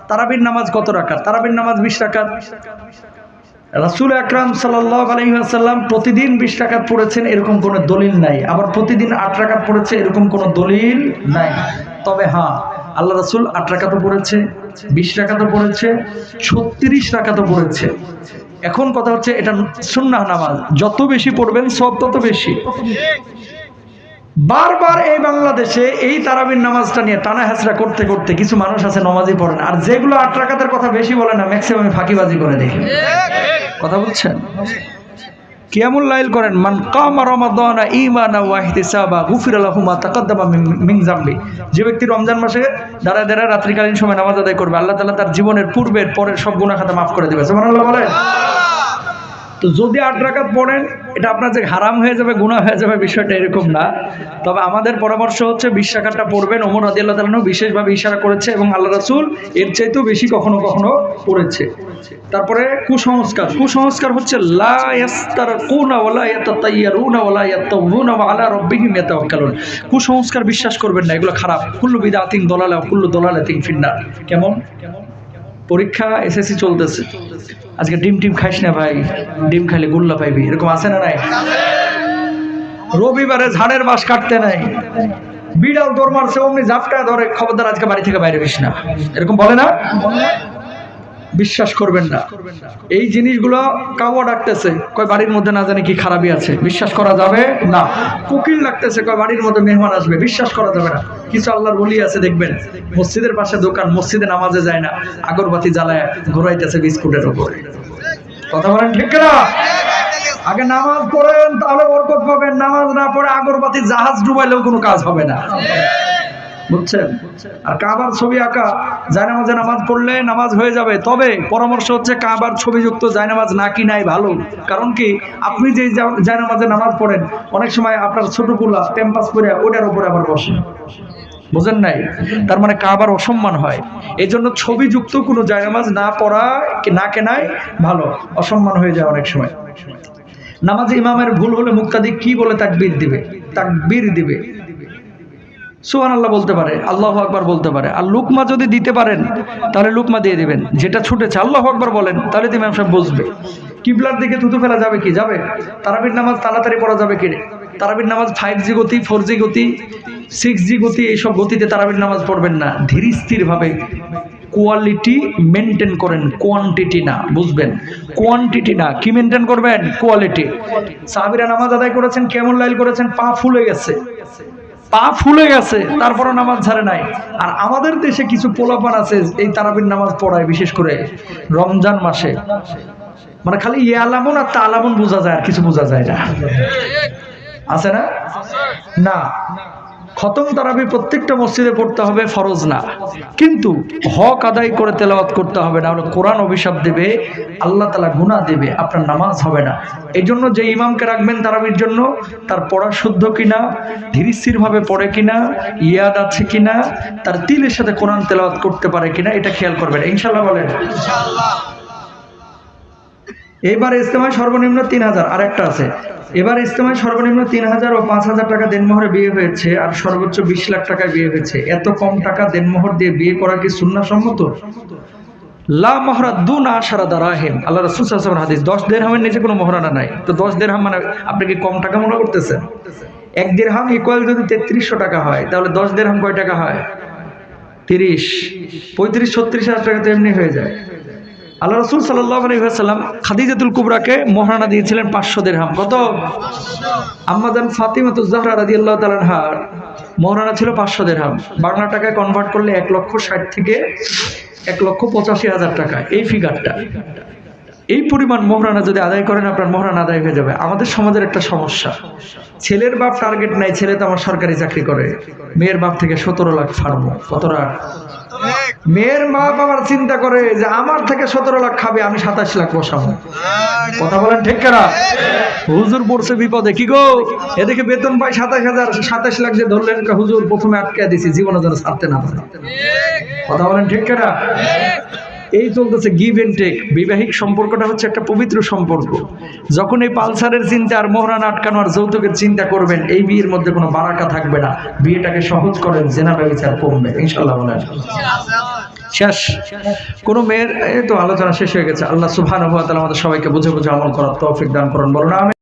তারাবির নামাজ কত রাকাত? তারাবির নামাজ 20 রাকাত। রাসূল আকরাম সাল্লাল্লাহু আলাইহি ওয়াসাল্লাম প্রতিদিন 20 রাকাত পড়েছেন এরকম কোনো দলিল নাই। আবার প্রতিদিন 8 রাকাত পড়েছে এরকম কোনো দলিল নাই। তবে হ্যাঁ, আল্লাহ রাসূল 8 রাকাতও পড়েছে, 20 রাকাতও পড়েছে, 36 রাকাতও পড়েছে। এখন কথা হচ্ছে এটা সুন্নাহ নামাজ, যত বেশি পড়বেন সব তত বেশি। বারবার এই বাংলাদেশে এই তারাবির নামাজটা নিয়ে টানা হেঁচড়া করতে করতে কিছু মানুষ আছে নামাজই পড়ে না, আর যেগুলো 8 রাকাতের কথা বেশি বলে না ম্যাক্সিমাম ফাঁকিবাজি করে দেখে। কথা বলছেন? কিয়ামুল লাইল করেন, মান কামা রমাদানা ঈমানান ওয়া ইহতিসাবা গুফিরা লাহু মা তাকাদ্দামা মিন যামবি। যে ব্যক্তি রমজান মাসে দাঁড়ায় দাঁড়ায় রাত্রিকালীন সময় নামাজ আদায় করবে, আল্লাহ তাআলা তার জীবনের পূর্বের পরের সব গুনাহ খাতা মাফ করে দেবে। সুবহানাল্লাহ বলেন। তো যদি 8 রাকাত পড়েন এটা আপনার যে হারাম হয়ে যাবে, গুনাহ হয়ে যাবে, বিষয়টা এরকম না। তবে আমাদের পরামর্শ হচ্ছে 20 রাকাতটা পড়বেন। ওমর রাদিয়াল্লাহু তাআলা আনহু বিশেষভাবে ইশারা করেছে এবং আল্লাহ রাসূল এর চাইতেও বেশি কখনো কখনো পড়েছে। তারপরে কুসংস্কার, কুসংস্কার হচ্ছে লা ইয়াস্তারকুনা ওয়ালা ইয়াতাতাইয়ারুনা ওয়ালা ইয়াতাউযুনা ওয়া আলা রাব্বিহিম ইয়াতাওয়াক্কালুন। কুসংস্কার বিশ্বাস করবেন না, এগুলো খারাপ। কুল্লু বিদআতিন দালালা ওয়া কুল্লু দালালাতিন ফিন্নার। কেমন? পরীক্ষা এসএসসি চলতেছে, আজকে ডিম টিম খাইস না ভাই, ডিম খাইলে গুল্লা পাইবি, এরকম আছে না নাই? রবিবারে ঝাড়ের বাঁশ কাটতে নাই, বিড়াল দৌড় মারছে অমনি ঝাপটা ধরে, খবরদার আজকে বাড়ি থেকে বাইরে বিস না, এরকম বলে না? বিশ্বাস করবেন না। এই জিনিসগুলো কাওয়া ডাকতেছে, কয় বাড়ির মধ্যে না জানি কি খারাপই আছে, বিশ্বাস করা যাবে না। কোকিল ডাকতেছে, কয় বাড়ির মধ্যে মেহমান আসবে, বিশ্বাস করা যাবে না। কিছু আল্লাহর ওলি আছে দেখবেন মসজিদের পাশে দোকান, মসজিদে নামাজে যায় না, আগরবাতি জ্বালায় ঘোরাইতেছে বিস্কুটের উপরে। কথা বলেন ঠিক না? আগে নামাজ পড়েন তাহলে বরকত পাবেন, নামাজ না পড়ে আগরবাতি জাহাজ ডুবাইলেও কোনো কাজ হবে না। বুঝছেন? আর কাবার ছবি আঁকা জায়নামাজে নামাজ পড়লে নামাজ হয়ে যাবে, তবে পরামর্শ হচ্ছে কাবার ছবিযুক্ত জায়নামাজ না কিনাই ভালো। কারণ কি, আপনি যে জায়নামাজে নামাজ পড়েন অনেক সময় আপনার ছোট পোলা ক্যাম্পাস করে ওটার উপরে আবার বসে, বুঝেন নাই? তার মানে কাবার অসম্মান হয়। এই জন্য ছবিযুক্ত কোনো জায়নামাজ না পড়া না কেনাই ভালো, অসম্মান হয়ে যায় অনেক সময়। নামাজে ইমামের ভুল হলে মুক্তাদি কি বলে তাকবীর দিবে? তাকবীর দিবে, সুবহানাল্লাহ বলতে পারে, আল্লাহু আকবার বলতে পারে। আর লুকমা যদি দিতে পারেন তাহলে লুকমা দিয়ে দিবেন। যেটা ছুটেছে আল্লাহু আকবার বলেন, তাহলে ইমাম সাহেব বুঝবে। কিবলার দিকে থুতু ফেলা যাবে কি? যাবে। তারাবির নামাজ তাড়াতাড়ি পড়া যাবে কি? তারাবির নামাজ 5G গতি, 4G গতি, 6G গতি, এইসব গতিতে তারাবির নামাজ পড়বেন না। ধীর স্থির ভাবে কোয়ালিটি মেনটেন করেন, কোয়ান্টিটি না। বুঝবেন? কোয়ান্টিটি না, কি মেনটেন করবেন? কোয়ালিটি। সাহাবীরা নামাজ আদায় করেছেন, কেমন লাইল করেছেন, পা ফুলে গেছে, পা ফুলে গেছে, তারপরে নামাজ ছাড়ে নাই। আর আমাদের দেশে কিছু পোলাপান আছে এই তারাবির নামাজ পড়ায়, বিশেষ করে রমজান মাসে, মানে খালি ইয়ালামুন আর তালামুন বোঝা যায়, আর কিছু বোঝা যায় না। আছে না? না, খতম তারাবি প্রত্যেকটা মসজিদে পড়তে হবে, ফরজ না, কিন্তু হক আদায় করে তেলাওয়াত করতে হবে, না হলে কোরআন অভিশাপ দেবে, আল্লাহ তাআলা গুনাহ দেবে, আপনার নামাজ হবে না। এই জন্য যে ইমামকে রাখবেন তারাবির জন্য, তার পড়া শুদ্ধ কিনা, ধীরস্থির ভাবে পড়ে কিনা, ইয়াদ আছে কিনা, তার তিলের সাথে কোরআন তেলাওয়াত করতে পারে কিনা, এটা খেয়াল করবেন। ইনশাআল্লাহ বলেন ইনশাআল্লাহ। এবার ইজতেমায় সর্বনিম্ন 3000, আর একটা আছে, এবার ইজতেমায় সর্বনিম্ন 3000 ও 5000 টাকা দেনমোহরে বিয়ে হয়েছে, আর সর্বোচ্চ 20 লাখ টাকায় বিয়ে হয়েছে। এত কম টাকা দেনমোহর দিয়ে বিয়ে করা কি সুন্নাহ সম্মত? লা মাহরা দুনা আশারা দারাহিম, আল্লাহ রাসূল সাল্লাল্লাহু আলাইহি ওয়াসাল্লাম হাদিস। 10 দিরহামের নিচে কোনো মোহরানা নাই। তো 10 দিরহাম মানে আপনি কি কম টাকা মনে করতেছেন? 1 দিরহাম ইকুয়াল যদি 3300 টাকা হয়, তাহলে 10 দিরহাম কয় টাকা হয়? 30, 35-36 হাজার টাকা তো এমনি হয়ে যায়। আল্লাহ রাসূল সাল্লাল্লাহু আলাইহি ওয়াসাল্লাম খাদিজাতুল কুবরাকে মোহরানা দিয়েছিলেন 500 দিরহাম। কত? আম্মা জান ফাতিমাতুজ জাহরা রাদিয়াল্লাহু তাআলা আনহার মোহরানা ছিল 500 দিরহাম। বাংলা টাকায় কনভার্ট করলে 1,60,000 থেকে 1,85,000 টাকা, এই ফিগারটা। এই পরিমাণ মোহরানা যদি আদায় করেন, আপনার মোহরানা আদায় হয়ে যাবে। আমাদের সমাজের একটা সমস্যা, ছেলের বাপ টার্গেট নাই, ছেলে তো আমার সরকারি চাকরি করে, মেয়ের বাপ থেকে 17 লাখ ফার্মো। কত লাখ? মেয়ের বাপ আবার চিন্তা করে যে আমার থেকে 17 লাখ খাবে, আমি 27 লাখ বসাবো। কথা বলেন ঠিক না? হুজুর পড়ছে বিপদে, কি গো এদিকে বেতন পাই 27,000, 27 লাখ যে ধরলেন, হুজুর প্রথমে আটকে দিছি, জীবনে যেন ছাড়তে না পারে। কথা বলেন ঠিক না? এই চলতেছে গিভ এন্ড টেক। বৈবাহিক সম্পর্কটা হচ্ছে একটা পবিত্র সম্পর্ক। যখন এই পালসারের চিন্তা আর মোহরানা আটকানো আর যৌতুকের চিন্তা করবেন, এই বিয়ের মধ্যে কোনো বারাকা থাকবে না। বিয়েটাকে সহজ করেন, জেনা ব্যভিচার কমবে ইনশাআল্লাহ বলেন। শেষ। কোন মেয়ের, এই তো আলোচনা শেষ হয়ে গেছে। আল্লাহ সুবহানাহু ওয়া তাআলা আমাদের সবাইকে বুঝে বুঝে আমল করার তৌফিক দান করুন, বলুন আমিন।